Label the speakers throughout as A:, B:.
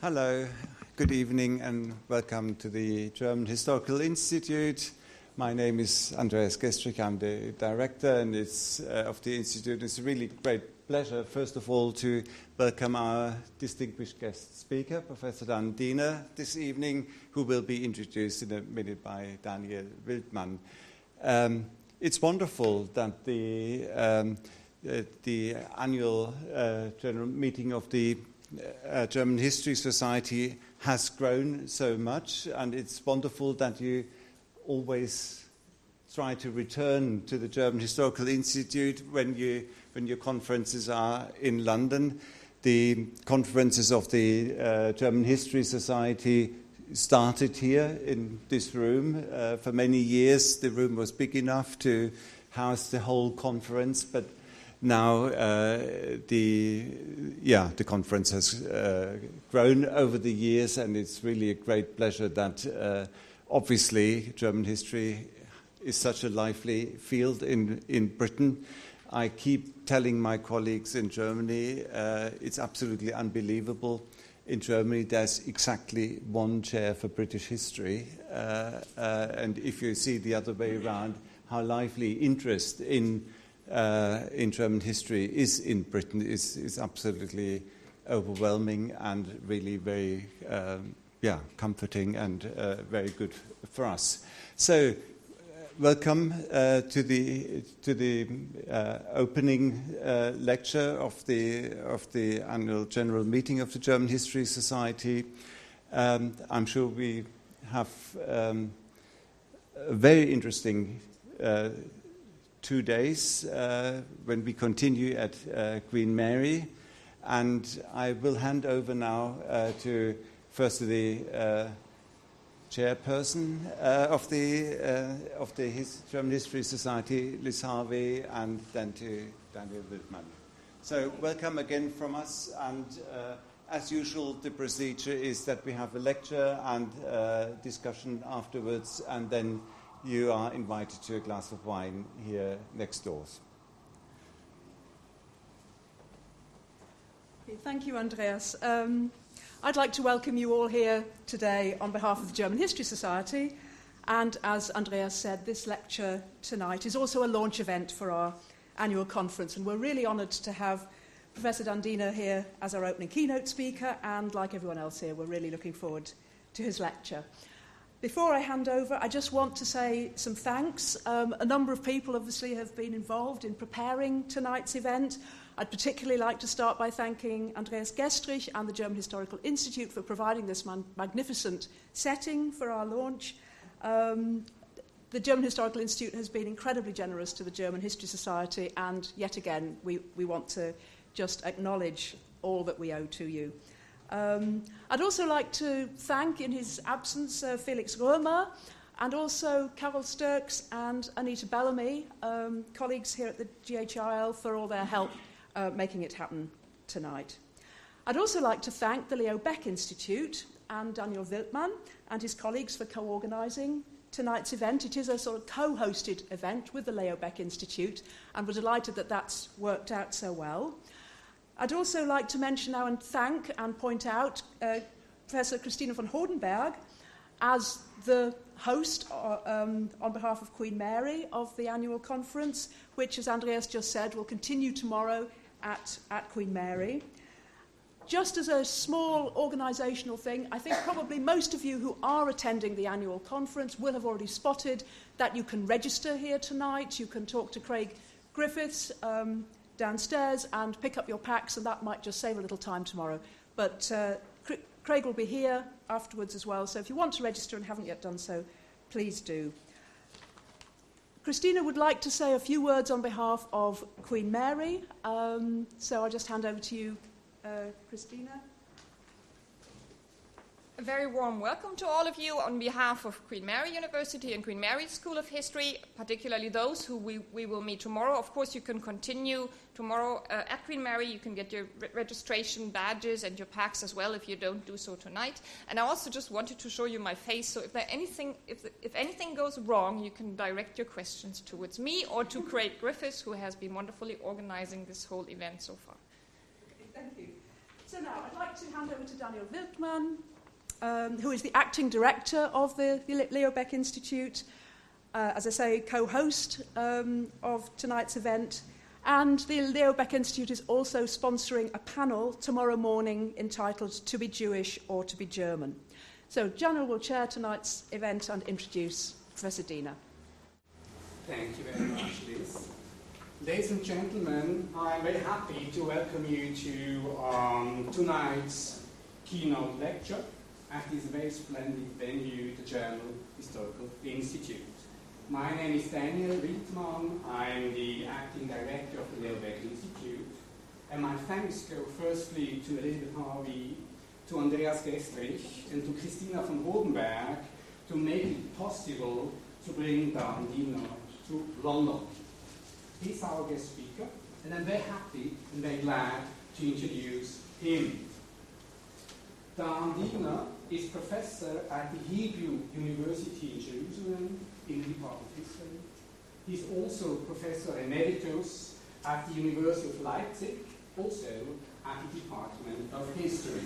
A: Hello, good evening and welcome to the German Historical Institute. My name is Andreas Gestrich, I'm the director and of the Institute. It's a really great pleasure, first of all, to welcome our distinguished guest speaker, Professor Dan Diener, this evening, who will be introduced in a minute by Daniel Wildmann. It's wonderful that the annual general meeting of the German History Society has grown so much, and it's wonderful that you always try to return to the German Historical Institute when your conferences are in London. The conferences of the German History Society started here in this room. For many years, the room was big enough to house the whole conference, but now the conference has grown over the years, and it's really a great pleasure that obviously German history is such a lively field in Britain. I keep telling my colleagues in Germany, it's absolutely unbelievable. In Germany, there's exactly one chair for British history, and if you see the other way around, how lively interest in German history is in Britain is absolutely overwhelming and really very comforting and very good for us. So welcome to the opening lecture of the annual general meeting of the German History Society. I'm sure we have a very interesting 2 days when we continue at Queen Mary, and I will hand over now to first the chairperson of the German History Society, Liz Harvey, and then to Daniel Wildmann. So welcome again from us, and as usual, the procedure is that we have a lecture and discussion afterwards, and then you are invited to a glass of wine here next door.
B: Thank you, Andreas. I'd like to welcome you all here today on behalf of the German History Society. And as Andreas said, this lecture tonight is also a launch event for our annual conference. And we're really honoured to have Professor Dan Diener here as our opening keynote speaker. And like everyone else here, we're really looking forward to his lecture. Before I hand over, I just want to say some thanks. A number of people obviously have been involved in preparing tonight's event. I'd particularly like to start by thanking Andreas Gestrich and the German Historical Institute for providing this magnificent setting for our launch. The German Historical Institute has been incredibly generous to the German History Society, and yet again, we want to just acknowledge all that we owe to you. I'd also like to thank, in his absence, Felix Römer, and also Carol Sturks and Anita Bellamy, colleagues here at the GHIL, for all their help making it happen tonight. I'd also like to thank the Leo Baeck Institute and Daniel Wildmann and his colleagues for co-organising tonight's event. It is a sort of co-hosted event with the Leo Baeck Institute, and we're delighted that that's worked out so well. I'd also like to mention now and thank and point out Professor Christina von Hodenberg as the host on behalf of Queen Mary of the annual conference, which, as Andreas just said, will continue tomorrow at Queen Mary. Just as a small organisational thing, I think probably most of you who are attending the annual conference will have already spotted that you can register here tonight. You can talk to Craig Griffiths downstairs and pick up your packs, and that might just save a little time tomorrow. But Craig will be here afterwards as well, so if you want to register and haven't yet done so, please do. Christina would like to say a few words on behalf of Queen Mary, so I'll just hand over to you, Christina.
C: A very warm welcome to all of you on behalf of Queen Mary University and Queen Mary School of History, particularly those who we will meet tomorrow. Of course, you can continue tomorrow at Queen Mary. You can get your registration badges and your packs as well if you don't do so tonight. And I also just wanted to show you my face, so if anything goes wrong, you can direct your questions towards me or to Craig Griffiths, who has been wonderfully organizing this whole event so far.
B: Okay, thank you. So now I'd like to hand over to Daniel Wildmann, who is the acting director of the Leo Baeck Institute, as I say, co-host of tonight's event. And the Leo Baeck Institute is also sponsoring a panel tomorrow morning entitled To Be Jewish or To Be German. So Daniel will chair tonight's event and introduce Professor Diener.
D: Thank you very much, Liz. Ladies and gentlemen, I'm very happy to welcome you to tonight's keynote lecture at this very splendid venue, the German Historical Institute. My name is Daniel Wildmann. I'm the acting director of the Leo Baeck Institute. And my thanks go firstly to Elizabeth Harvey, to Andreas Gestrich, and to Christina von Rodenberg to make it possible to bring Dan Diener to London. He's our guest speaker, and I'm very happy and very glad to introduce him. Dan Diener is professor at the Hebrew University in Jerusalem in the Department of History. He's also professor emeritus at the University of Leipzig, also at the Department of History.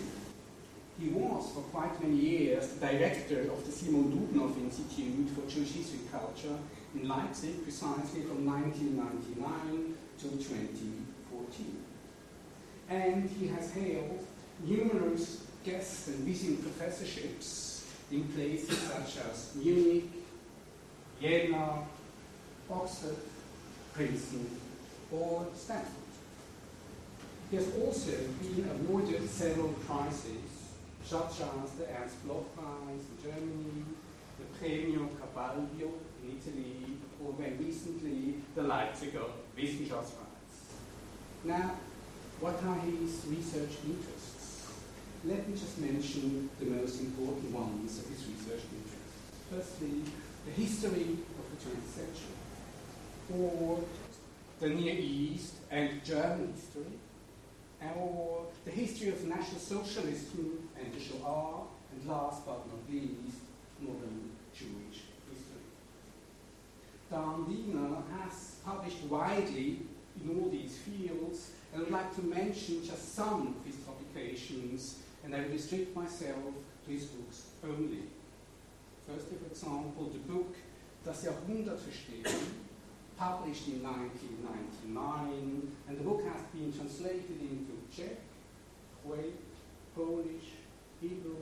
D: He was, for quite many years, the director of the Simon Dubnow Institute for Jewish History and Culture in Leipzig, precisely from 1999 to 2014. And he has held numerous guest and visiting professorships in places such as Munich, Vienna, Oxford, Princeton, or Stanford. He has also been awarded several prizes, such as the Ernst Bloch Prize in Germany, the Premio Caballo in Italy, or very recently, the Leipziger Wissenschaftspreis. Now, what are his research interests? Let me just mention the most important ones of his research interests. Firstly, the history of the 20th century, or the Near East and German history, or the history of National Socialism and the Shoah, and last but not least, modern Jewish history. Dan Diener has published widely in all these fields, and I'd like to mention just some of his publications, and I will restrict myself to his books only. Firstly, for example, the book Das Jahrhundert verstehen, published in 1999, and the book has been translated into Czech, Polish, Hebrew,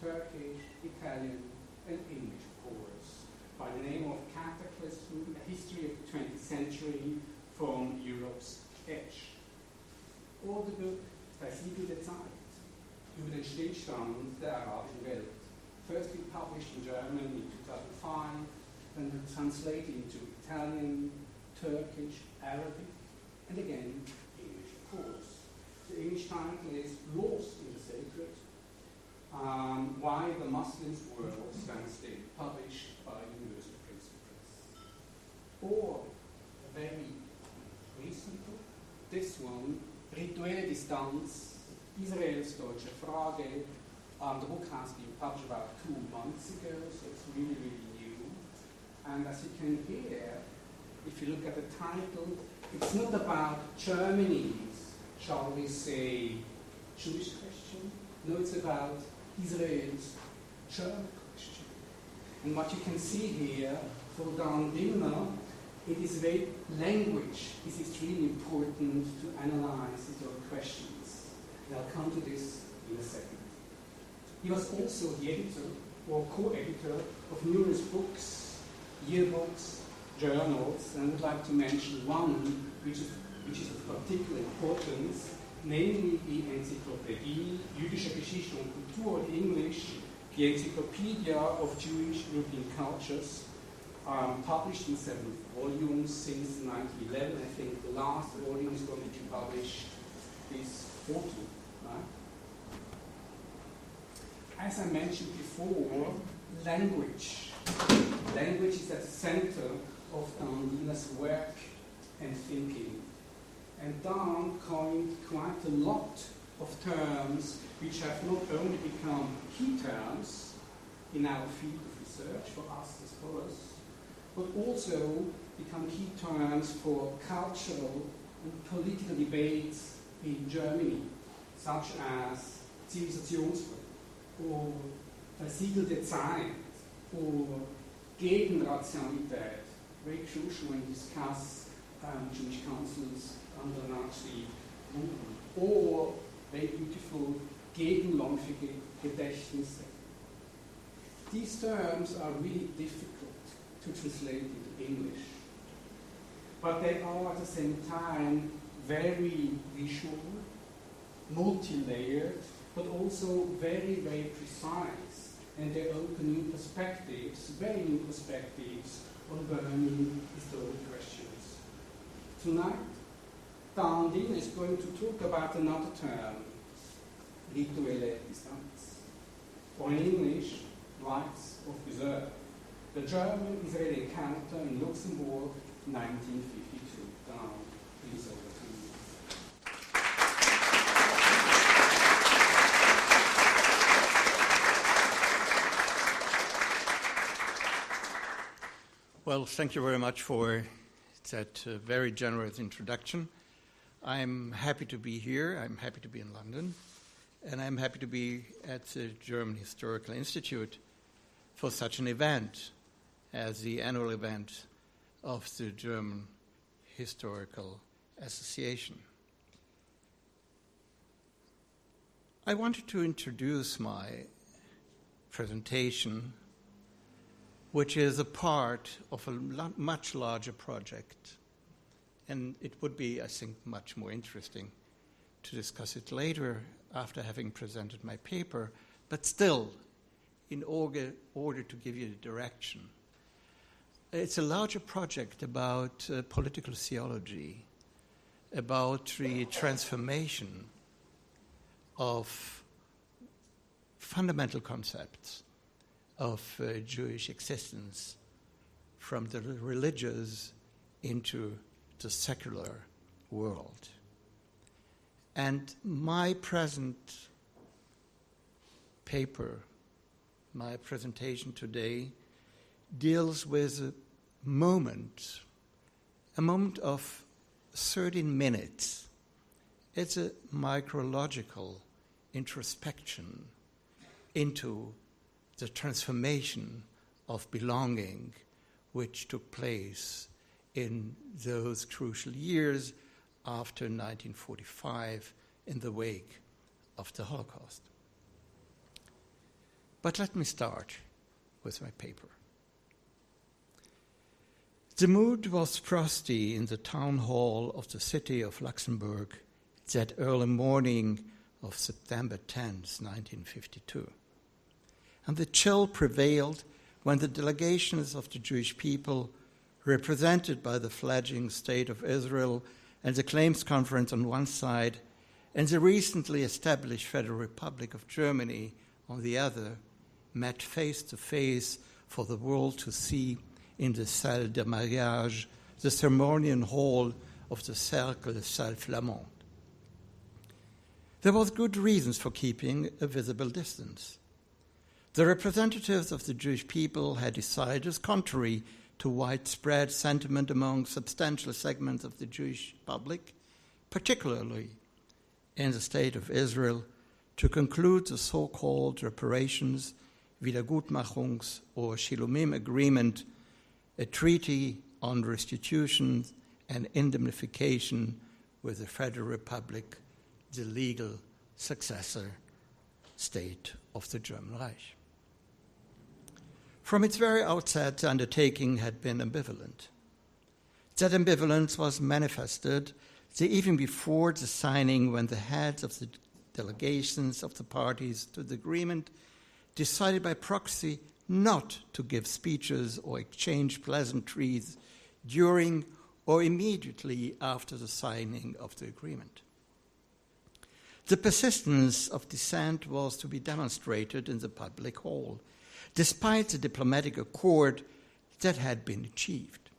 D: Turkish, Italian, and English, of course, by the name of Cataclysm, A History of the 20th Century from Europe's Edge. Or the book Das Siegel der Zeit, über den Stillstand der arabischen Welt, firstly published in German in 2005, then translated into Italian, Turkish, Arabic, and again, English, of course. The English title is Lost in the Sacred, Why the Muslims World Stands Still, published by University of Princeton Press. Or a very recent book, this one, Rituelle Distanz, Israel's Deutsche Frage. The book has been published about 2 months ago, so it's really, really new. And as you can hear, if you look at the title, it's not about Germany's, shall we say, Jewish question. No, it's about Israel's German question. And what you can see here, for Dan Diener, it is very language is extremely important to analyze your questions. And I'll come to this in a second. He was also the editor or co-editor of numerous books, yearbooks, journals, and I would like to mention one which is of particular importance, namely the Encyclopädie Jüdische Geschichte und Kultur in English, the Encyclopedia of Jewish European Cultures, published in 7 volumes since 1911. I think the last volume is going to be published this autumn, right? As I mentioned before, language. Language is at the center of Dan Diener's work and thinking. And Dan coined quite a lot of terms which have not only become key terms in our field of research for us as scholars, but also become key terms for cultural and political debates in Germany. such as Zivilisationsbruch or versiegelte Zeit or Gegenrationalität, Rick Shushu and discuss Jewish councils under the Nazi movement, or very beautiful gegenläufige Gedächtnisse. These terms are really difficult to translate into English, but they are at the same time very visual, multi-layered, but also very, very precise, and they open new perspectives, very new perspectives on burning historical questions. Tonight, Dandin is going to talk about another term, rituelle Distanz, or in English, rites of reserve. The German-Israeli encounter in Luxemburg, 1952. Now, please over to you.
E: Well, thank you very much for that very generous introduction. I'm happy to be here. I'm happy to be in London. And I'm happy to be at the German Historical Institute for such an event as the annual event of the German Historical Association. I wanted to introduce my presentation, which is a part of a much larger project. And it would be, I think, much more interesting to discuss it later after having presented my paper, but still, in order to give you the direction. It's a larger project about political theology, about the transformation of fundamental concepts of Jewish existence from the religious into the secular world. And my present paper, my presentation today, deals with a moment of 13 minutes. It's a micrological introspection into the transformation of belonging which took place in those crucial years after 1945 in the wake of the Holocaust. But let me start with my paper. The mood was frosty in the town hall of the city of Luxemburg that early morning of September 10th, 1952. And the chill prevailed when the delegations of the Jewish people, represented by the fledgling State of Israel and the Claims Conference on one side, and the recently established Federal Republic of Germany on the other, met face to face for the world to see in the Salle de Mariage, the ceremonial hall of the Cercle Salle Flamande. There was good reasons for keeping a visible distance. The representatives of the Jewish people had decided, contrary to widespread sentiment among substantial segments of the Jewish public, particularly in the State of Israel, to conclude the so-called reparations, Wiedergutmachungs- or Shilumim agreement, a treaty on restitution and indemnification with the Federal Republic, the legal successor state of the German Reich. From its very outset, the undertaking had been ambivalent. That ambivalence was manifested even before the signing, when the heads of the delegations of the parties to the agreement decided by proxy not to give speeches or exchange pleasantries during or immediately after the signing of the agreement. The persistence of dissent was to be demonstrated in the public hall, despite the diplomatic accord that had been achieved.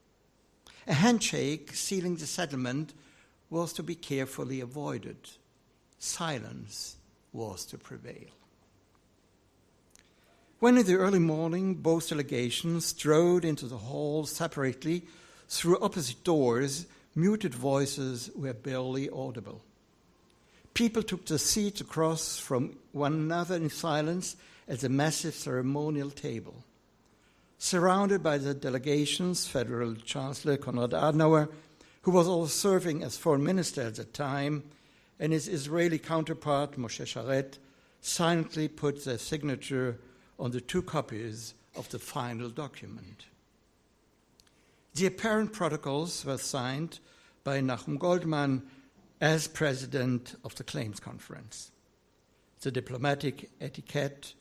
E: A handshake sealing the settlement was to be carefully avoided. Silence was to prevail. When in the early morning both delegations strode into the hall separately through opposite doors, muted voices were barely audible. People took their seats across from one another in silence at a massive ceremonial table. Surrounded by the delegations, Federal Chancellor Konrad Adenauer, who was also serving as foreign minister at the time, and his Israeli counterpart, Moshe Sharet, silently put their signature on the 2 copies of the final document. The apparent protocols were signed by Nachum Goldmann as president of the Claims Conference. The diplomatic etiquette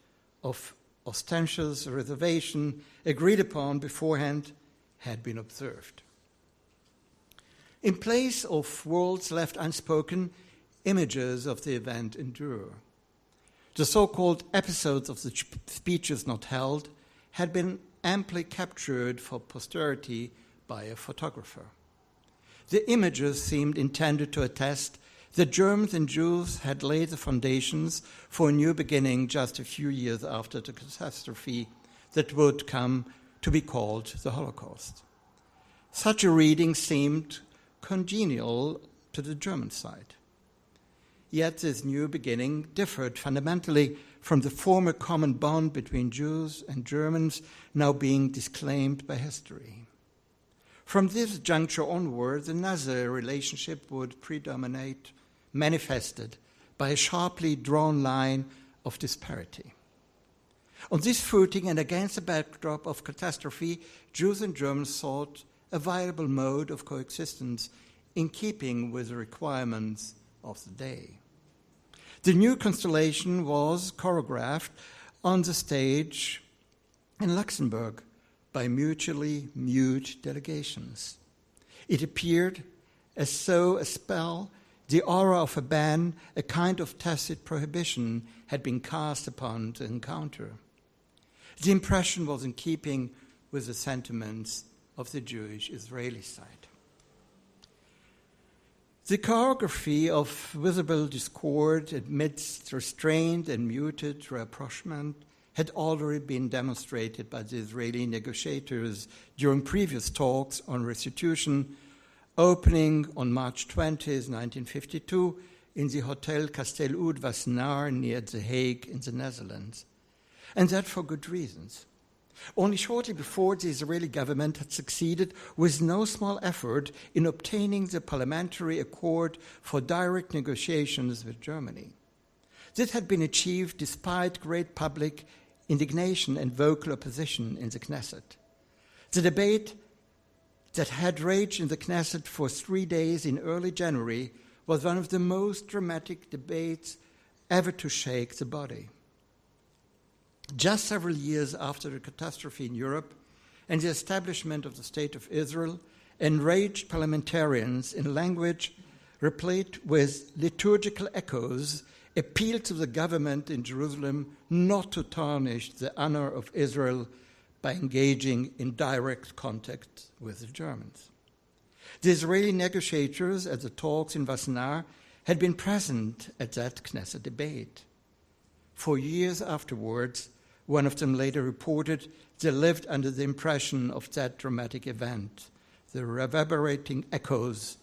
E: of ostentatious reservation agreed upon beforehand had been observed. In place of words left unspoken, images of the event endure. The so-called episodes of the speeches not held had been amply captured for posterity by a photographer. The images seemed intended to attest that Germans and Jews had laid the foundations for a new beginning just a few years after the catastrophe that would come to be called the Holocaust. Such a reading seemed congenial to the German side. Yet this new beginning differed fundamentally from the former common bond between Jews and Germans now being disclaimed by history. From this juncture onward, the Nazi relationship would predominate, manifested by a sharply drawn line of disparity. On this footing and against the backdrop of catastrophe, Jews and Germans sought a viable mode of coexistence in keeping with the requirements of the day. The new constellation was choreographed on the stage in Luxemburg by mutually mute delegations. It appeared as though a spell, the aura of a ban, a kind of tacit prohibition, had been cast upon the encounter. The impression was in keeping with the sentiments of the Jewish-Israeli side. The choreography of visible discord amidst restrained and muted rapprochement had already been demonstrated by the Israeli negotiators during previous talks on restitution, opening on March 20, 1952, in the Hotel Castel Oud Wassenaar near The Hague in the Netherlands, and that for good reasons. Only shortly before, the Israeli government had succeeded with no small effort in obtaining the parliamentary accord for direct negotiations with Germany. This had been achieved despite great public indignation and vocal opposition in the Knesset. The debate that had raged in the Knesset for 3 days in early January was one of the most dramatic debates ever to shake the body. Just several years after the catastrophe in Europe and the establishment of the State of Israel, enraged parliamentarians in language replete with liturgical echoes appealed to the government in Jerusalem not to tarnish the honor of Israel by engaging in direct contact with the Germans. The Israeli negotiators at the talks in Wassenaar had been present at that Knesset debate. For years afterwards, one of them later reported they lived under the impression of that dramatic event, the reverberating echoes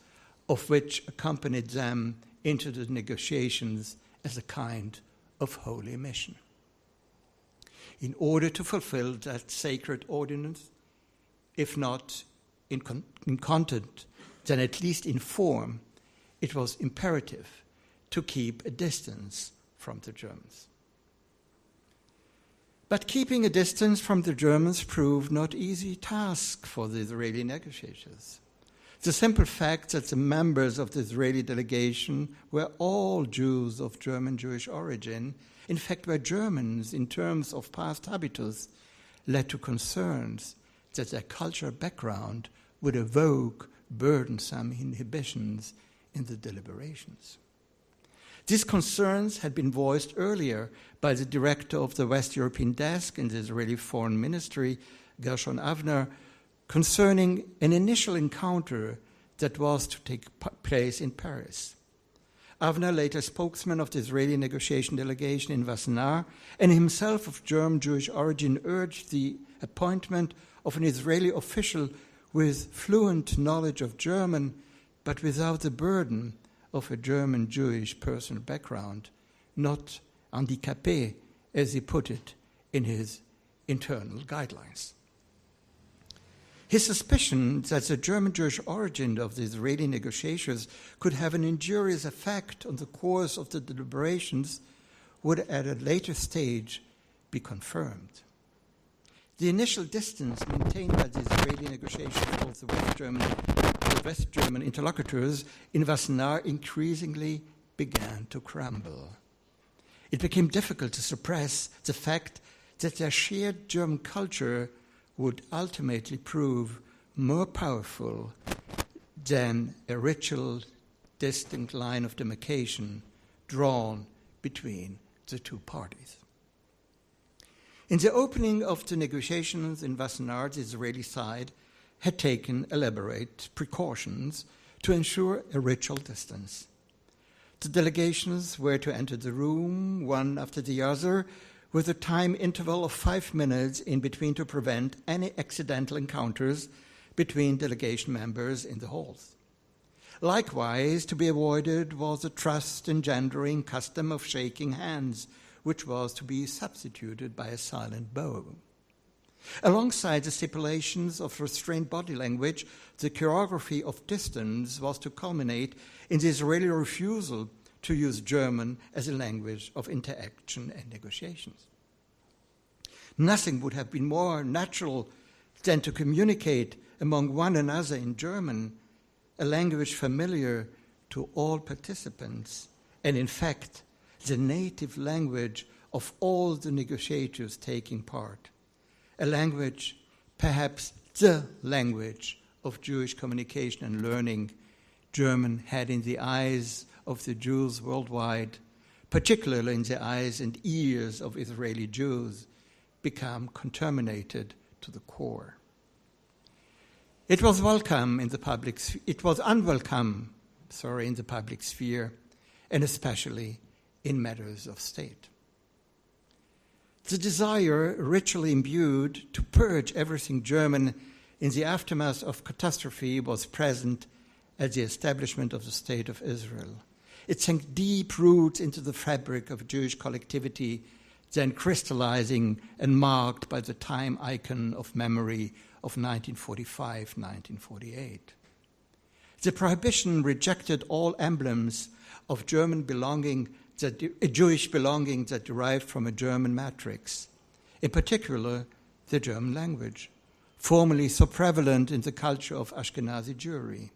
E: of which accompanied them into the negotiations as a kind of holy mission. In order to fulfill that sacred ordinance, if not in content, then at least in form, it was imperative to keep a distance from the Germans. But keeping a distance from the Germans proved not an easy task for the Israeli negotiators. The simple fact that the members of the Israeli delegation were all Jews of German Jewish origin, in fact were Germans in terms of past habitus, led to concerns that their cultural background would evoke burdensome inhibitions in the deliberations. These concerns had been voiced earlier by the director of the West European desk in the Israeli Foreign Ministry, Gershon Avner, concerning an initial encounter that was to take place in Paris. Avner, later spokesman of the Israeli negotiation delegation in Wassenaar, and himself of German Jewish origin, urged the appointment of an Israeli official with fluent knowledge of German, but without the burden of a German Jewish personal background, not handicapé, as he put it in his internal guidelines. His suspicion that the German Jewish origin of the Israeli negotiations could have an injurious effect on the course of the deliberations would at a later stage be confirmed. The initial distance maintained by the Israeli negotiations towards the West German interlocutors in Wassenaar increasingly began to crumble. It became difficult to suppress the fact that their shared German culture would ultimately prove more powerful than a ritual, distinct line of demarcation drawn between the two parties. In the opening of the negotiations in Wassenaar, the Israeli side had taken elaborate precautions to ensure a ritual distance. The delegations were to enter the room, one after the other, with a time interval of 5 minutes in between to prevent any accidental encounters between delegation members in the halls. Likewise, to be avoided was the trust-engendering custom of shaking hands, which was to be substituted by a silent bow. Alongside the stipulations of restrained body language, the choreography of distance was to culminate in the Israeli refusal to use German as a language of interaction and negotiations. Nothing would have been more natural than to communicate among one another in German, a language familiar to all participants, and in fact, the native language of all the negotiators taking part. A language, perhaps the language of Jewish communication and learning. German had in the eyes of the Jews worldwide, particularly in the eyes and ears of Israeli Jews, become contaminated to the core. It was unwelcome in the public sphere, and especially in matters of state. The desire, ritually imbued, to purge everything German in the aftermath of catastrophe was present at the establishment of the State of Israel. It sank deep roots into the fabric of Jewish collectivity, then crystallizing and marked by the time icon of memory of 1945-1948. The prohibition rejected all emblems of Jewish belonging that derived from a German matrix, in particular the German language, formerly so prevalent in the culture of Ashkenazi Jewry.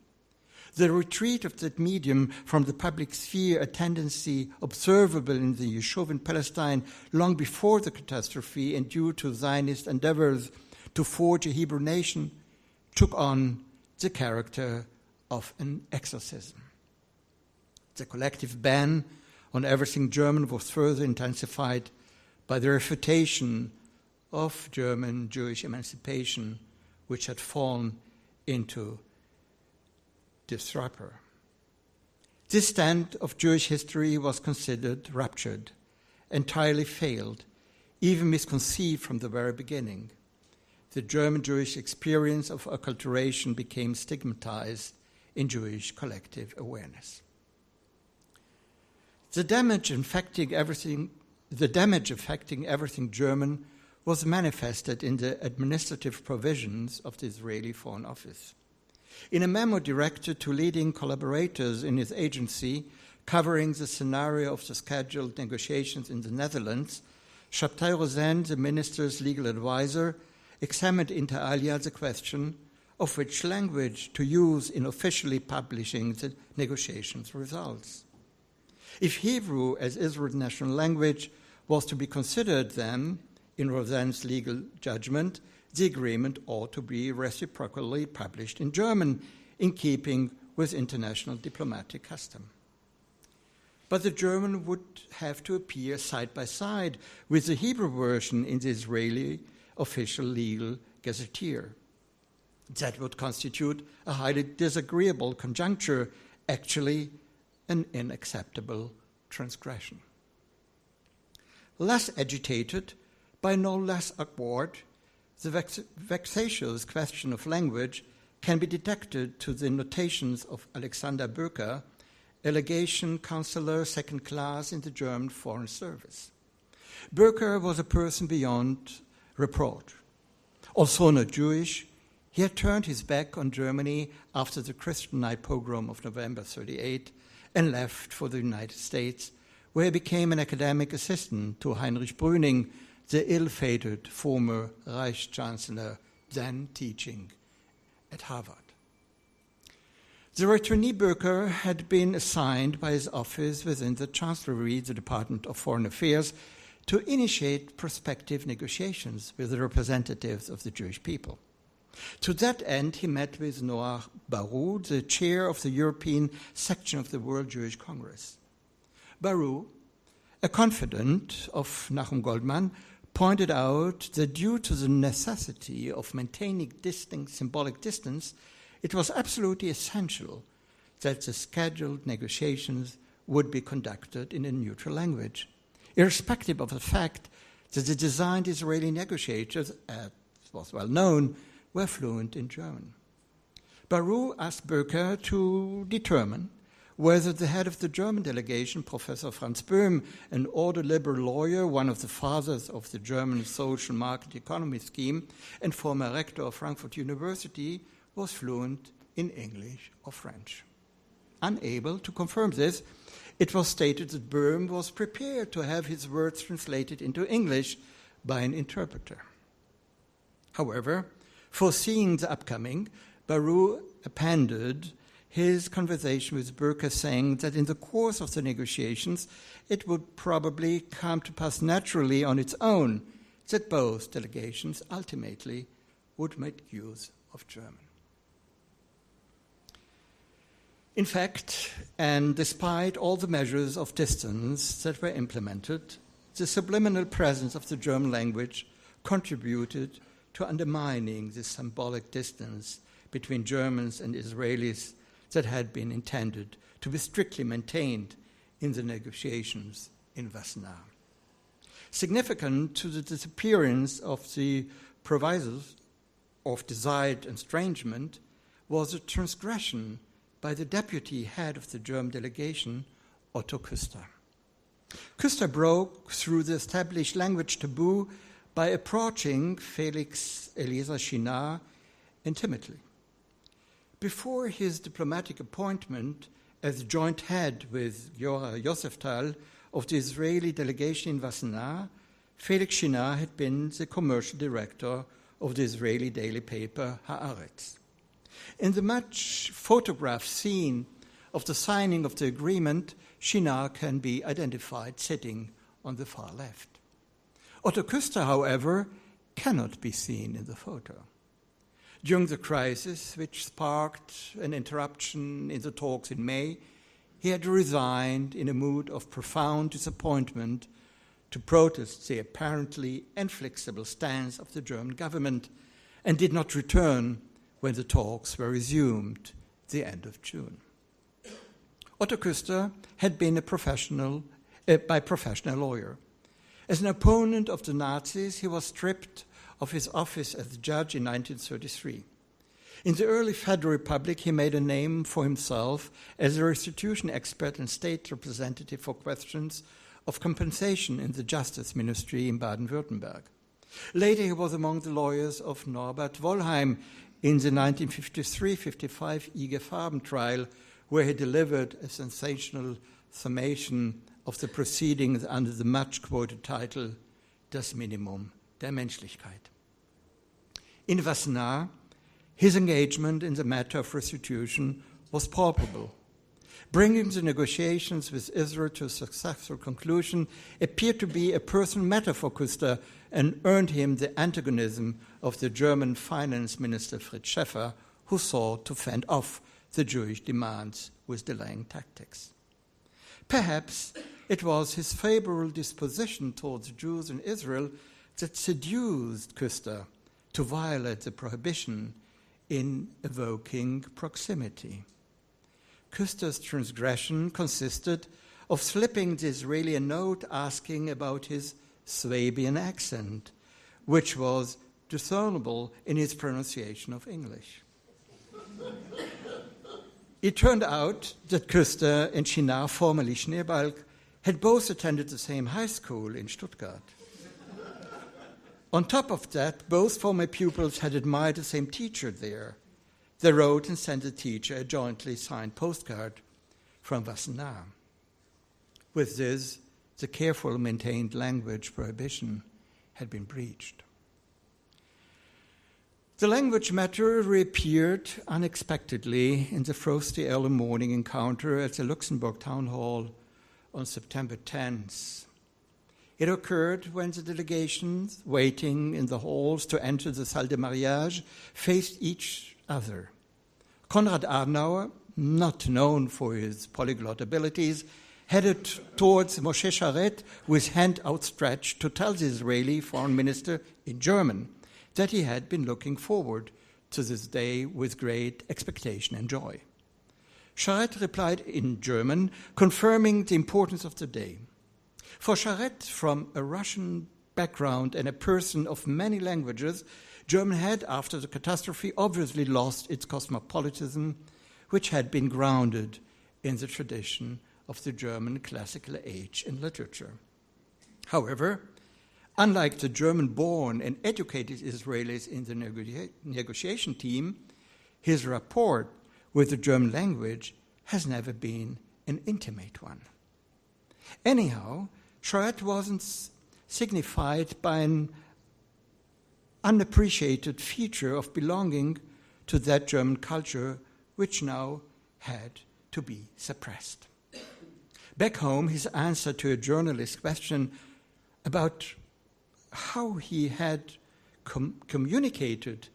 E: The retreat of that medium from the public sphere, a tendency observable in the Yishuv in Palestine long before the catastrophe and due to Zionist endeavors to forge a Hebrew nation, took on the character of an exorcism. The collective ban on everything German was further intensified by the refutation of German Jewish emancipation, which had fallen into disruptor. This stand of Jewish history was considered ruptured, entirely failed, even misconceived from the very beginning. The German Jewish experience of acculturation became stigmatized in Jewish collective awareness. The damage affecting everything German was manifested in the administrative provisions of the Israeli Foreign Office. In a memo directed to leading collaborators in his agency, covering the scenario of the scheduled negotiations in the Netherlands, Shabtai Rosen, the minister's legal advisor, examined inter alia the question of which language to use in officially publishing the negotiations' results. If Hebrew as Israel's national language was to be considered, then, in Rosen's legal judgment, the agreement ought to be reciprocally published in German, in keeping with international diplomatic custom. But the German would have to appear side by side with the Hebrew version in the Israeli official legal gazetteer. That would constitute a highly disagreeable conjuncture, actually an unacceptable transgression. Less agitated, by no less awkward, the vexatious question of language can be detected to the notations of Alexander Baeck, a legation counselor second class in the German Foreign Service. Baeck was a person beyond reproach. Although not Jewish, he had turned his back on Germany after the Christian Night pogrom of November 1938 and left for the United States, where he became an academic assistant to Heinrich Brüning, the ill-fated former Reichschancellor, then teaching at Harvard. The returnee Baeck had been assigned by his office within the Chancellery, the Department of Foreign Affairs, to initiate prospective negotiations with the representatives of the Jewish people. To that end, he met with Noah Barou, the chair of the European section of the World Jewish Congress. Barou, a confidant of Nachum Goldmann, pointed out that due to the necessity of maintaining distinct symbolic distance, it was absolutely essential that the scheduled negotiations would be conducted in a neutral language, irrespective of the fact that the designed Israeli negotiators, as was well known, were fluent in German. Barou asked Baeck to determine whether the head of the German delegation, Professor Franz Böhm, an order liberal lawyer, one of the fathers of the German social market economy scheme, and former rector of Frankfurt University, was fluent in English or French. Unable to confirm this, it was stated that Böhm was prepared to have his words translated into English by an interpreter. However, foreseeing the upcoming, Barou appended his conversation with Baeck, saying that in the course of the negotiations, it would probably come to pass naturally on its own that both delegations ultimately would make use of German. In fact, and despite all the measures of distance that were implemented, the subliminal presence of the German language contributed to undermining the symbolic distance between Germans and Israelis that had been intended to be strictly maintained in the negotiations in Wassenaar. Significant to the disappearance of the provisos of desired estrangement was a transgression by the deputy head of the German delegation, Otto Küster. Küster broke through the established language taboo by approaching Felix Eliezer Chinard intimately. Before his diplomatic appointment as joint head with Giora Yoseftal of the Israeli delegation in Wassenaar, Felix Chinard had been the commercial director of the Israeli daily paper Haaretz. In the much photographed scene of the signing of the agreement, Chinard can be identified sitting on the far left. Otto Küster, however, cannot be seen in the photo. During the crisis, which sparked an interruption in the talks in May, he had resigned in a mood of profound disappointment to protest the apparently inflexible stance of the German government and did not return when the talks were resumed the end of June. Otto Küster had been a professional lawyer. As an opponent of the Nazis, he was stripped of his office as judge in 1933. In the early Federal Republic, he made a name for himself as a restitution expert and state representative for questions of compensation in the Justice Ministry in Baden-Württemberg. Later, he was among the lawyers of Norbert Wollheim in the 1953-55 IG Farben trial, where he delivered a sensational summation of the proceedings under the much-quoted title Das Minimum der Menschlichkeit. In Wassenaar, his engagement in the matter of restitution was palpable. Bringing the negotiations with Israel to a successful conclusion appeared to be a personal matter for Küster and earned him the antagonism of the German finance minister Fritz Schäffer, who sought to fend off the Jewish demands with delaying tactics. Perhaps it was his favorable disposition towards Jews in Israel that seduced Küster to violate the prohibition in evoking proximity. Küster's transgression consisted of slipping the Israeli a note asking about his Swabian accent, which was discernible in his pronunciation of English. It turned out that Küster and Chinard, formerly Schneebalg, had both attended the same high school in Stuttgart. On top of that, both former pupils had admired the same teacher there. They wrote and sent the teacher a jointly signed postcard from Wassenaar. With this, the carefully maintained language prohibition had been breached. The language matter reappeared unexpectedly in the frosty early morning encounter at the Luxemburg town hall on September 10th. It occurred when the delegations waiting in the halls to enter the salle de mariage faced each other. Konrad Adenauer, not known for his polyglot abilities, headed towards Moshe Sharet with hand outstretched to tell the Israeli foreign minister in German that he had been looking forward to this day with great expectation and joy. Sharet replied in German, confirming the importance of the day. For Sharet, from a Russian background and a person of many languages, German had, after the catastrophe, obviously lost its cosmopolitanism, which had been grounded in the tradition of the German classical age in literature. However, unlike the German-born and educated Israelis in the negotiation team, his rapport with the German language has never been an intimate one. Anyhow, Sharet wasn't signified by an unappreciated feature of belonging to that German culture which now had to be suppressed. Back home, his answer to a journalist's question about how he had communicated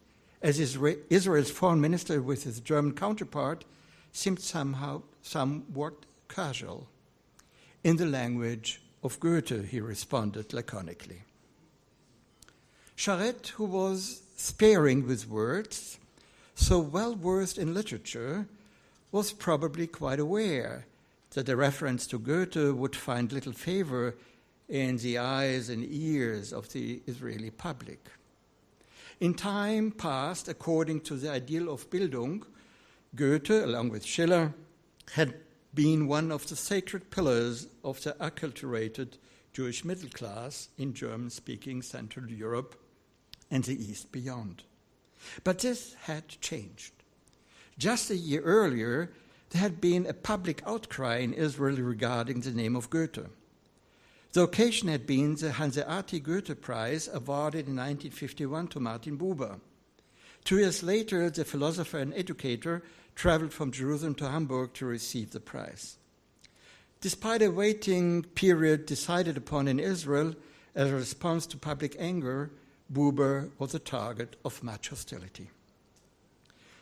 E: as Israel's foreign minister with his German counterpart seemed somewhat casual. In the language of Goethe, he responded laconically. Sharet, who was sparing with words, so well versed in literature, was probably quite aware that a reference to Goethe would find little favor in the eyes and ears of the Israeli public. In time past, according to the ideal of Bildung, Goethe, along with Schiller, had been one of the sacred pillars of the acculturated Jewish middle class in German-speaking Central Europe and the East beyond. But this had changed. Just a year earlier, there had been a public outcry in Israel regarding the name of Goethe. The occasion had been the Hanseatic Goethe Prize awarded in 1951 to Martin Buber. 2 years later, the philosopher and educator traveled from Jerusalem to Hamburg to receive the prize. Despite a waiting period decided upon in Israel as a response to public anger, Buber was the target of much hostility.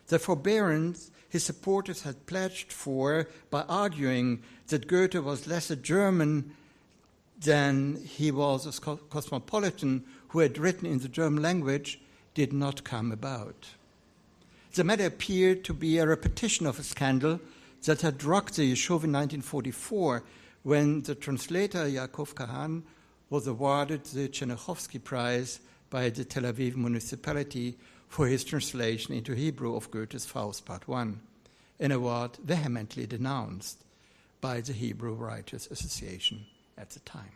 E: The forbearance his supporters had pledged for by arguing that Goethe was less a German than he was a cosmopolitan who had written in the German language did not come about. The matter appeared to be a repetition of a scandal that had rocked the Yeshuv in 1944 when the translator Yaakov Kahan was awarded the Chernyakhovsky Prize by the Tel Aviv municipality for his translation into Hebrew of Goethe's Faust Part 1, an award vehemently denounced by the Hebrew Writers Association at the time.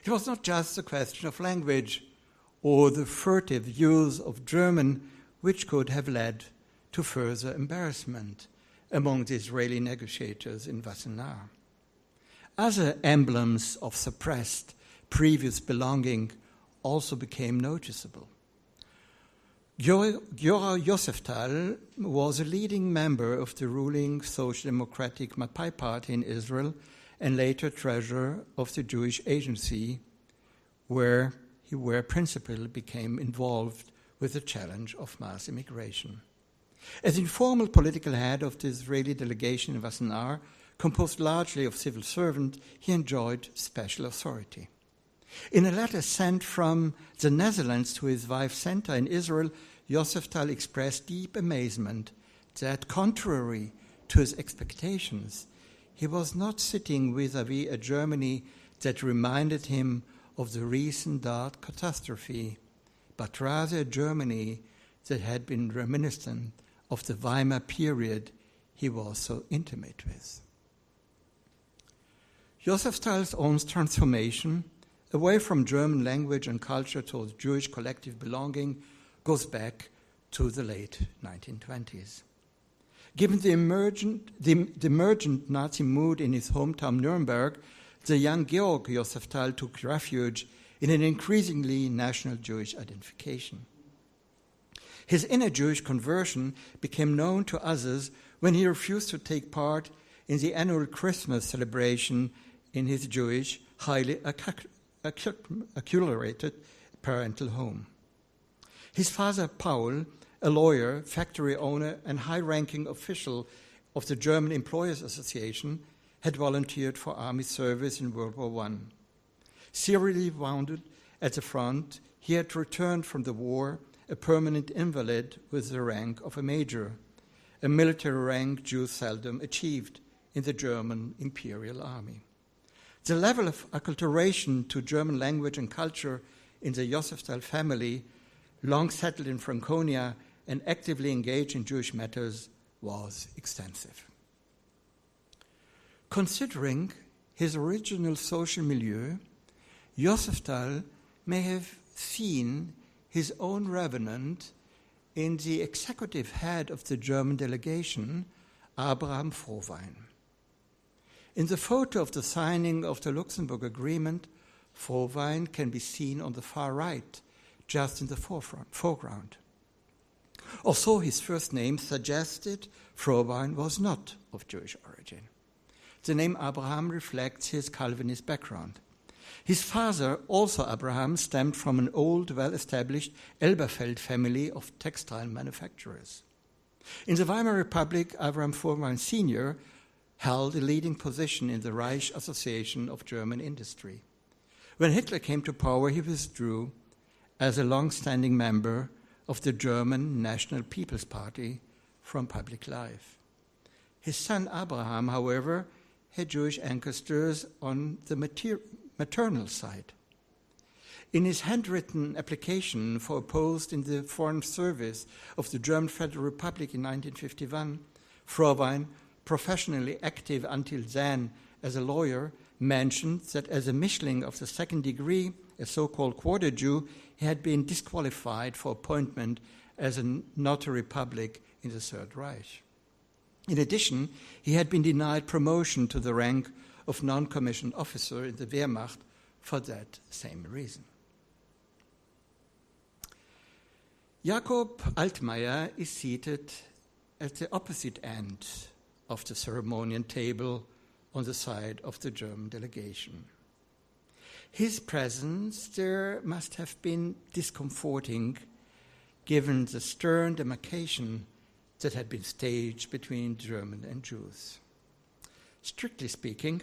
E: It was not just a question of language or the furtive use of German which could have led to further embarrassment among the Israeli negotiators in Wassenaar. Other emblems of suppressed previous belonging also became noticeable. Giora Yoseftal was a leading member of the ruling Social Democratic Mapai Party in Israel and later treasurer of the Jewish Agency, where he principally became involved with the challenge of mass immigration. As informal political head of the Israeli delegation in Wassenaar, composed largely of civil servants, he enjoyed special authority. In a letter sent from the Netherlands to his wife Senta in Israel, Yoseftal expressed deep amazement that, contrary to his expectations, he was not sitting vis-à-vis a Germany that reminded him of the recent Dart catastrophe, but rather a Germany that had been reminiscent of the Weimar period he was so intimate with. Josef Stahl's own transformation away from German language and culture towards Jewish collective belonging goes back to the late 1920s. Given the emergent Nazi mood in his hometown Nuremberg, the young Georg Josef Stahl took refuge in an increasingly national Jewish identification. His inner Jewish conversion became known to others when he refused to take part in the annual Christmas celebration in his Jewish, highly acculturated parental home. His father, Paul, a lawyer, factory owner, and high-ranking official of the German Employers Association, had volunteered for army service in World War I. Serially wounded at the front, he had returned from the war a permanent invalid with the rank of a major, a military rank Jews seldom achieved in the German Imperial Army. The level of acculturation to German language and culture in the Josef Stahl family, long settled in Franconia and actively engaged in Jewish matters, was extensive. Considering his original social milieu, Josef Stahl may have seen his own revenant in the executive head of the German delegation, Abraham Frohwein. In the photo of the signing of the Luxemburg Agreement, Frohwein can be seen on the far right, just in the foreground. Although his first name suggested Frohwein was not of Jewish origin. The name Abraham reflects his Calvinist background. His father, also Abraham, stemmed from an old, well-established Elberfeld family of textile manufacturers. In the Weimar Republic, Abraham Frohwein Sr. held a leading position in the Reich Association of German Industry. When Hitler came to power, he withdrew as a long-standing member of the German National People's Party from public life. His son Abraham, however, had Jewish ancestors on the maternal side. In his handwritten application for a post in the Foreign Service of the German Federal Republic in 1951, Frohwein, professionally active until then as a lawyer, mentioned that as a Mischling of the second degree, a so-called quarter Jew, he had been disqualified for appointment as a notary public in the Third Reich. In addition, he had been denied promotion to the rank of non-commissioned officer in the Wehrmacht for that same reason. Jakob Altmaier is seated at the opposite end of the ceremonial table on the side of the German delegation. His presence there must have been discomforting given the stern demarcation that had been staged between German and Jews. Strictly speaking,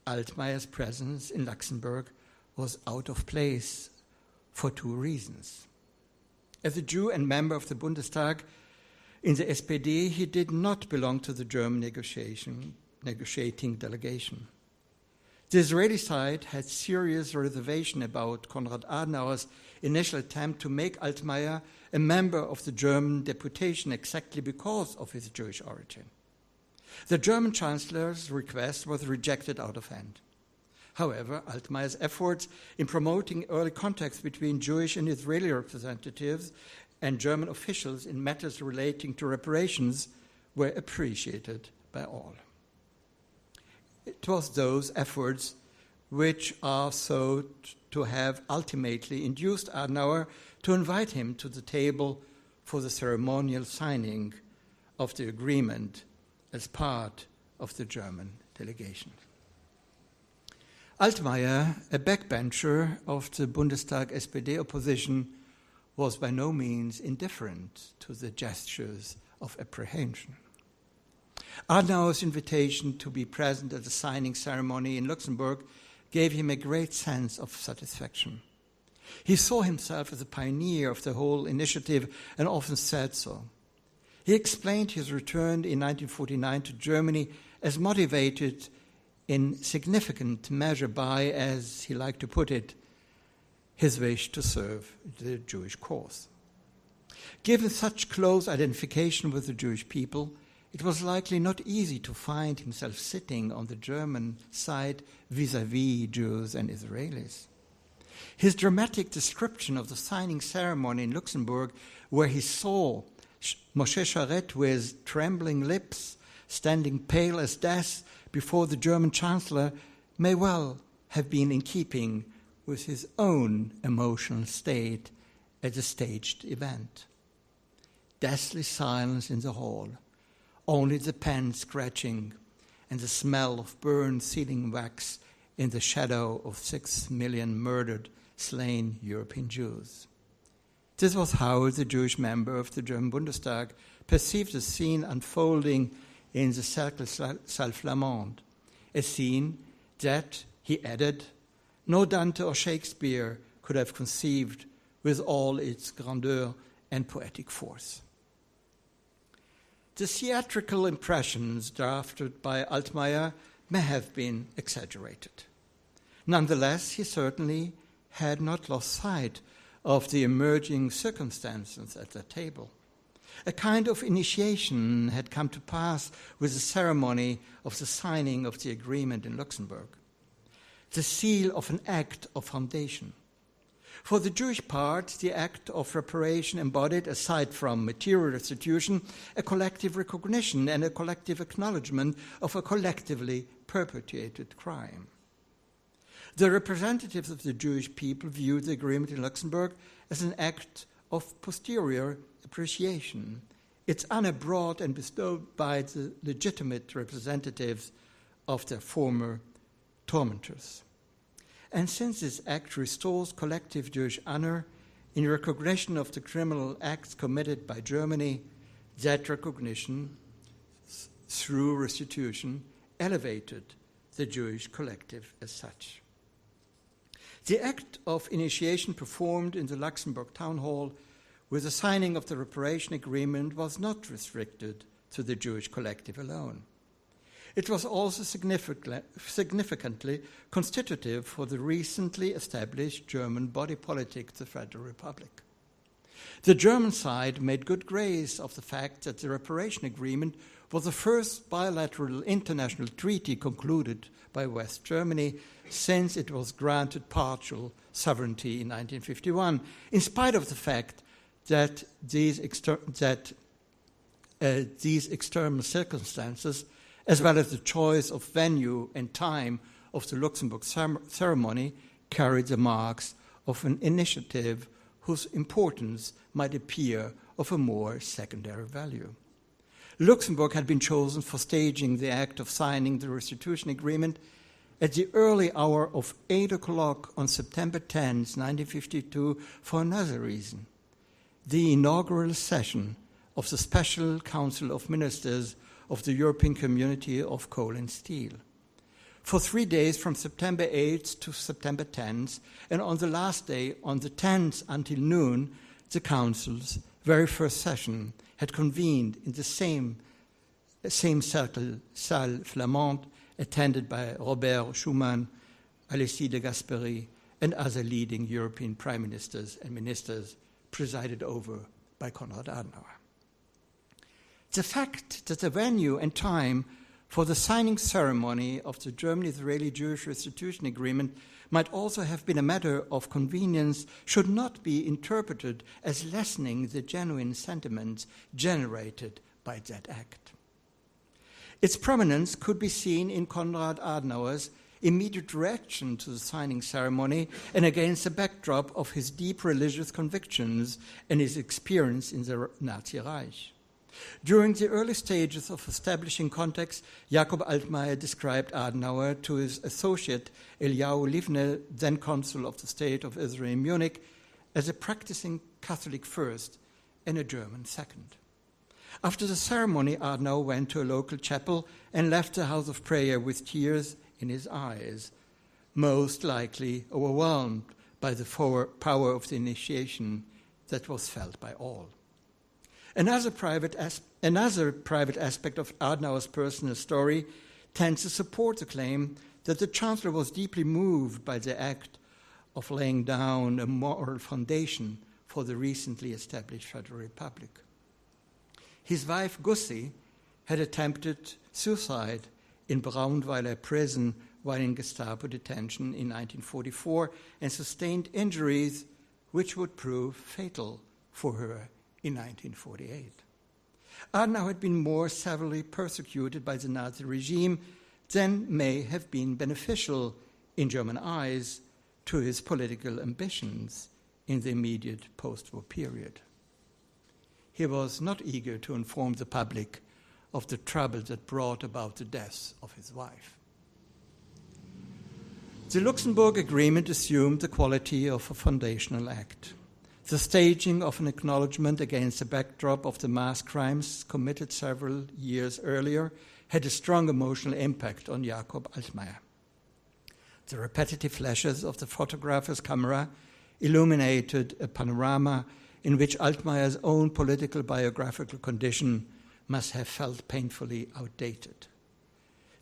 E: Altmaier's presence in Luxemburg was out of place for two reasons. As a Jew and member of the Bundestag in the SPD, he did not belong to the German negotiating delegation. The Israeli side had serious reservation about Konrad Adenauer's initial attempt to make Altmaier a member of the German deputation exactly because of his Jewish origin. The German Chancellor's request was rejected out of hand. However, Altmaier's efforts in promoting early contacts between Jewish and Israeli representatives and German officials in matters relating to reparations were appreciated by all. It was those efforts which are thought to have ultimately induced Adenauer to invite him to the table for the ceremonial signing of the agreement as part of the German delegation. Altmaier, a backbencher of the Bundestag SPD opposition, was by no means indifferent to the gestures of apprehension. Adenauer's invitation to be present at the signing ceremony in Luxembourg gave him a great sense of satisfaction. He saw himself as a pioneer of the whole initiative and often said so. He explained his return in 1949 to Germany as motivated in significant measure by, as he liked to put it, his wish to serve the Jewish cause. Given such close identification with the Jewish people, it was likely not easy to find himself sitting on the German side vis-à-vis Jews and Israelis. His dramatic description of the signing ceremony in Luxemburg, where he saw Moshe Sharet with trembling lips, standing pale as death before the German Chancellor, may well have been in keeping with his own emotional state at a staged event. Deathly silence in the hall, only the pen scratching and the smell of burned sealing wax in the shadow of 6 million murdered, slain European Jews. This was how the Jewish member of the German Bundestag perceived the scene unfolding in the Cercle Saint-Flamand, a scene that, he added, no Dante or Shakespeare could have conceived with all its grandeur and poetic force. The theatrical impressions drafted by Altmaier may have been exaggerated. Nonetheless, he certainly had not lost sight of the emerging circumstances at the table. A kind of initiation had come to pass with the ceremony of the signing of the agreement in Luxemburg, the seal of an act of foundation. For the Jewish part, the act of reparation embodied, aside from material restitution, a collective recognition and a collective acknowledgement of a collectively perpetuated crime. The representatives of the Jewish people viewed the agreement in Luxemburg as an act of posterior appreciation, its honor brought and bestowed by the legitimate representatives of their former tormentors. And since this act restores collective Jewish honor in recognition of the criminal acts committed by Germany, that recognition, through restitution, elevated the Jewish collective as such. The act of initiation performed in the Luxembourg Town Hall with the signing of the reparation agreement was not restricted to the Jewish collective alone. It was also significantly constitutive for the recently established German body politic, the Federal Republic. The German side made good grace of the fact that the reparation agreement was the first bilateral international treaty concluded by West Germany since it was granted partial sovereignty in 1951, in spite of the fact that these external circumstances, as well as the choice of venue and time of the Luxembourg ceremony, carried the marks of an initiative whose importance might appear of a more secondary value. Luxembourg had been chosen for staging the act of signing the restitution agreement at the early hour of 8 o'clock on September 10, 1952, for another reason: the inaugural session of the Special Council of Ministers of the European Community of Coal and Steel. For 3 days, from September 8th to September 10th, and on the last day, on the 10th until noon, the Council's very first session had convened in the same Cercle Salle Flamande, attended by Robert Schuman, Alexis de Gasperi, and other leading European prime ministers and ministers, presided over by Konrad Adenauer. The fact that the venue and time for the signing ceremony of the German-Israeli Jewish restitution agreement might also have been a matter of convenience should not be interpreted as lessening the genuine sentiments generated by that act. Its prominence could be seen in Konrad Adenauer's immediate reaction to the signing ceremony and against the backdrop of his deep religious convictions and his experience in the Nazi Reich. During the early stages of establishing context, Jakob Altmaier described Adenauer to his associate Eliyahu Livne, then consul of the State of Israel in Munich, as a practicing Catholic first and a German second. After the ceremony, Adenauer went to a local chapel and left the house of prayer with tears in his eyes, most likely overwhelmed by the power of the initiation that was felt by all. Another private aspect of Adenauer's personal story tends to support the claim that the Chancellor was deeply moved by the act of laying down a moral foundation for the recently established Federal Republic. His wife Gussie had attempted suicide in Braunweiler prison while in Gestapo detention in 1944 and sustained injuries which would prove fatal for her in 1948. Adenauer had been more severely persecuted by the Nazi regime than may have been beneficial in German eyes to his political ambitions in the immediate post-war period. He was not eager to inform the public of the trouble that brought about the death of his wife. The Luxemburg Agreement assumed the quality of a foundational act. The staging of an acknowledgement against the backdrop of the mass crimes committed several years earlier had a strong emotional impact on Jakob Altmaier. The repetitive flashes of the photographer's camera illuminated a panorama in which Altmaier's own political biographical condition must have felt painfully outdated.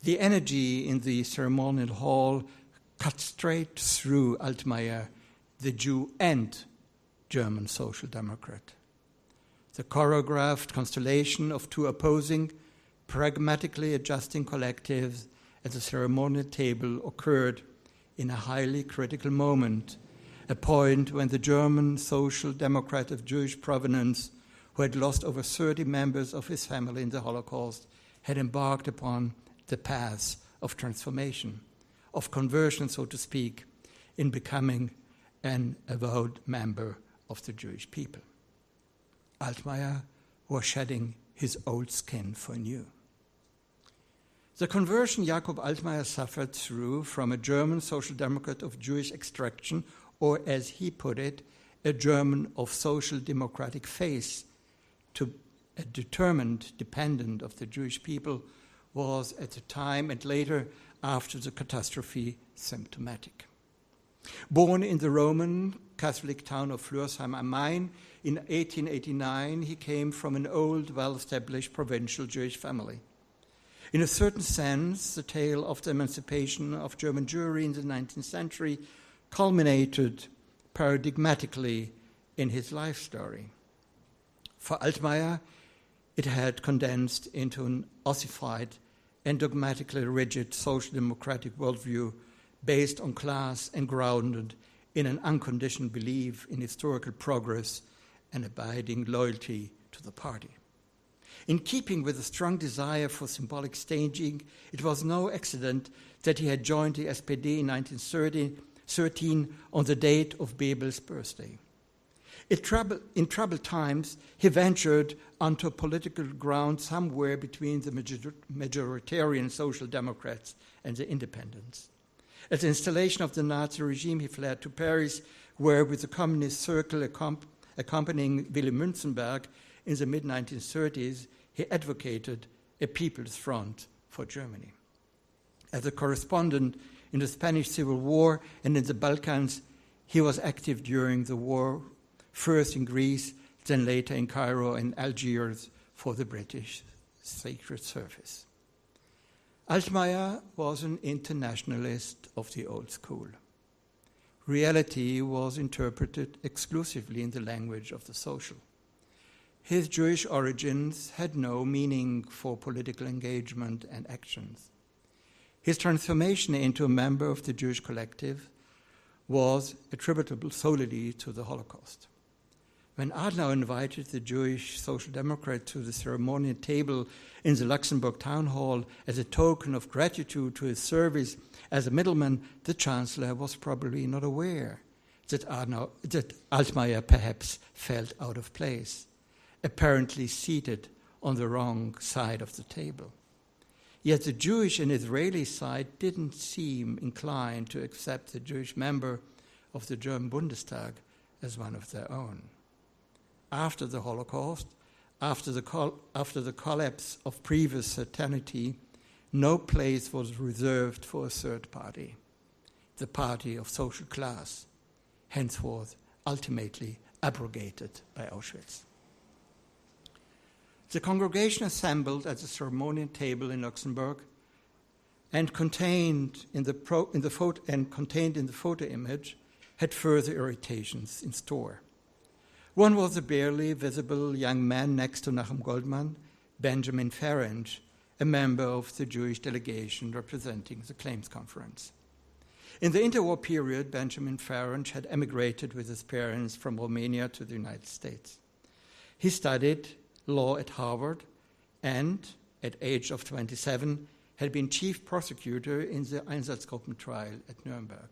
E: The energy in the ceremonial hall cut straight through Altmaier, the Jew and German Social Democrat. The choreographed constellation of two opposing, pragmatically adjusting collectives at the ceremonial table occurred in a highly critical moment, a point when the German Social Democrat of Jewish provenance, who had lost over 30 members of his family in the Holocaust, had embarked upon the path of transformation, of conversion, so to speak, in becoming an avowed member of the Jewish people. Altmaier was shedding his old skin for new. The conversion Jakob Altmaier suffered through from a German social democrat of Jewish extraction, or as he put it, a German of social democratic faith, to a determined dependent of the Jewish people, was at the time and later after the catastrophe symptomatic. Born in the Roman Catholic town of Flörsheim am Main in 1889, he came from an old, well-established provincial Jewish family. In a certain sense, the tale of the emancipation of German Jewry in the 19th century culminated paradigmatically in his life story. For Altmaier, it had condensed into an ossified and dogmatically rigid social democratic worldview based on class and grounded in an unconditioned belief in historical progress and abiding loyalty to the party. In keeping with a strong desire for symbolic staging, it was no accident that he had joined the SPD in 1913 on the date of Bebel's birthday. In troubled times, he ventured onto political ground somewhere between the majoritarian Social Democrats and the independents. At the installation of the Nazi regime, he fled to Paris, where, with the communist circle accompanying Willy Münzenberg in the mid-1930s, he advocated a People's Front for Germany. As a correspondent in the Spanish Civil War and in the Balkans, he was active during the war, first in Greece, then later in Cairo and Algiers for the British Secret Service. Altmaier was an internationalist of the old school. Reality was interpreted exclusively in the language of the social. His Jewish origins had no meaning for political engagement and actions. His transformation into a member of the Jewish collective was attributable solely to the Holocaust. When Adenauer invited the Jewish Social Democrat to the ceremonial table in the Luxemburg town hall as a token of gratitude to his service as a middleman, the Chancellor was probably not aware that Altmaier perhaps felt out of place, apparently seated on the wrong side of the table. Yet the Jewish and Israeli side didn't seem inclined to accept the Jewish member of the German Bundestag as one of their own. After the Holocaust, after the collapse of previous certainty, no place was reserved for a third party, the party of social class, henceforth ultimately abrogated by Auschwitz. The congregation assembled at the ceremonial table in Luxemburg and contained in the photo image had further irritations in store. One was a barely visible young man next to Nachum Goldman, Benjamin Ferenc, a member of the Jewish delegation representing the Claims Conference. In the interwar period, Benjamin Ferenc had emigrated with his parents from Romania to the United States. He studied law at Harvard and, at age of 27, had been chief prosecutor in the Einsatzgruppen trial at Nuremberg.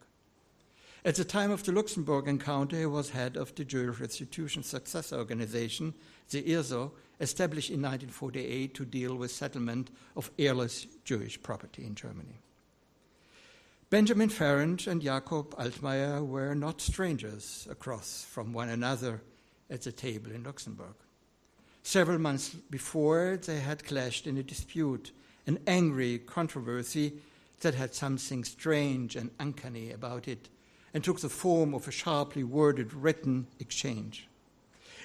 E: At the time of the Luxemburg encounter, he was head of the Jewish Restitution Success Organization, the IRSO, established in 1948 to deal with settlement of heirless Jewish property in Germany. Benjamin Ferenc and Jakob Altmaier were not strangers across from one another at the table in Luxemburg. Several months before, they had clashed in a dispute, an angry controversy that had something strange and uncanny about it, and took the form of a sharply worded written exchange.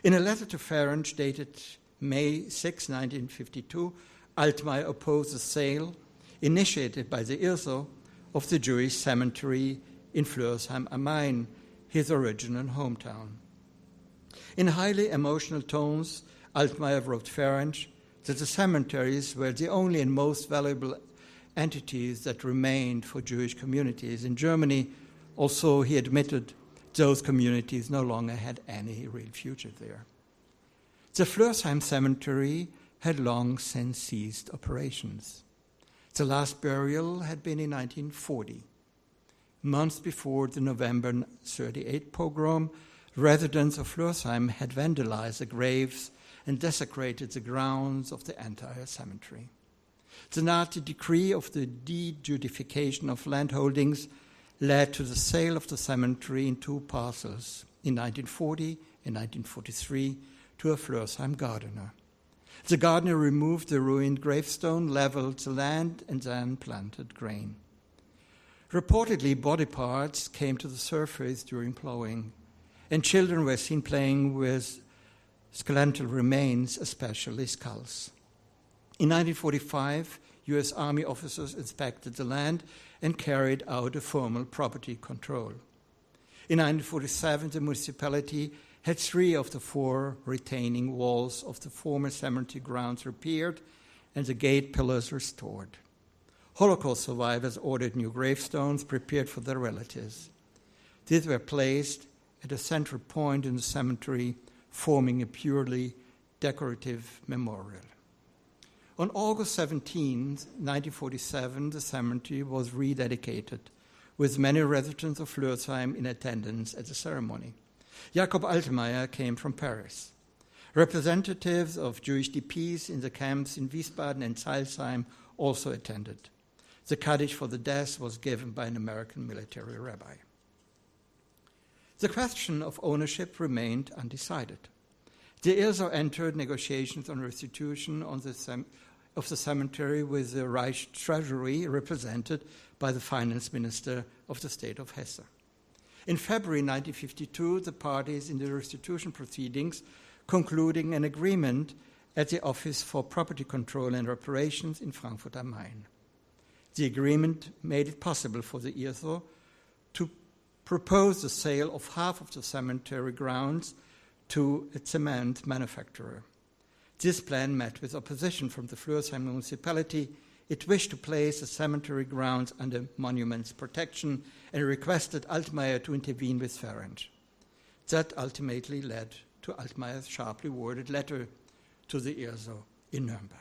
E: In a letter to Ferenc dated May 6, 1952, Altmaier opposed the sale, initiated by the IRSO, of the Jewish cemetery in Flörsheim am Main, his original hometown. In highly emotional tones, Altmaier wrote Ferenc that the cemeteries were the only and most valuable entities that remained for Jewish communities in Germany. Also, he admitted those communities no longer had any real future there. The Flörsheim cemetery had long since ceased operations. The last burial had been in 1940. Months before the November 1938 pogrom, residents of Flörsheim had vandalized the graves and desecrated the grounds of the entire cemetery. The Nazi decree of the de-Judification of landholdings led to the sale of the cemetery in two parcels in 1940 and 1943 to a Flörsheim gardener. The gardener removed the ruined gravestone, leveled the land, and then planted grain. Reportedly, body parts came to the surface during plowing, and children were seen playing with skeletal remains, especially skulls. In 1945, U.S. Army officers inspected the land and carried out a formal property control. In 1947, the municipality had 3 of the 4 retaining walls of the former cemetery grounds repaired and the gate pillars restored. Holocaust survivors ordered new gravestones prepared for their relatives. These were placed at a central point in the cemetery, forming a purely decorative memorial. On August 17, 1947, the cemetery was rededicated, with many residents of Flörsheim in attendance at the ceremony. Jakob Altmaier came from Paris. Representatives of Jewish DPs in the camps in Wiesbaden and Zeilsheim also attended. The Kaddish for the death was given by an American military rabbi. The question of ownership remained undecided. The IRSO entered negotiations on restitution of the cemetery with the Reich Treasury, represented by the finance minister of the state of Hesse. In February 1952, the parties in the restitution proceedings concluding an agreement at the Office for Property Control and Reparations in Frankfurt am Main. The agreement made it possible for the IRSO to propose the sale of half of the cemetery grounds to a cement manufacturer. This plan met with opposition from the Flörsheim municipality. It wished to place the cemetery grounds under monuments protection and requested Altmaier to intervene with Ferenc. That ultimately led to Altmaier's sharply worded letter to the IRSO in Nuremberg.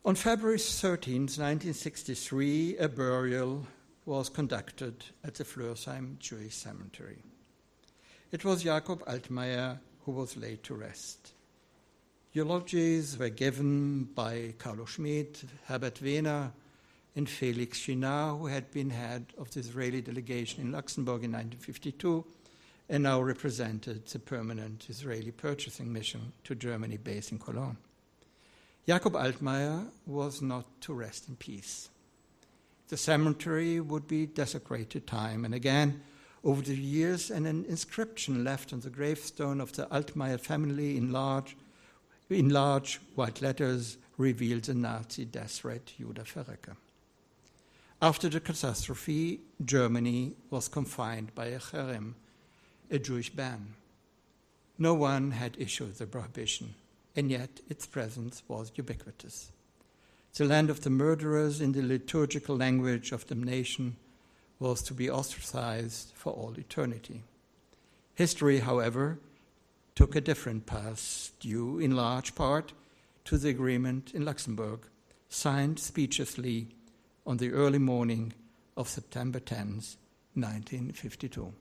E: On February 13, 1963, a burial was conducted at the Flörsheim Jewish Cemetery. It was Jakob Altmaier who was laid to rest. Eulogies were given by Carlo Schmid, Herbert Wehner, and Felix Chinard, who had been head of the Israeli delegation in Luxemburg in 1952 and now represented the permanent Israeli purchasing mission to Germany based in Cologne. Jakob Altmaier was not to rest in peace. The cemetery would be desecrated time and again over the years, and an inscription left on the gravestone of the Altmaier family in large white letters revealed the Nazi death threat Judah Verrecke. After the catastrophe, Germany was confined by a cherem, a Jewish ban. No one had issued the prohibition, and yet its presence was ubiquitous. The land of the murderers, in the liturgical language of the nation, was to be ostracized for all eternity. History, however, took a different path, due in large part to the agreement in Luxemburg, signed speechlessly on the early morning of September 10, 1952.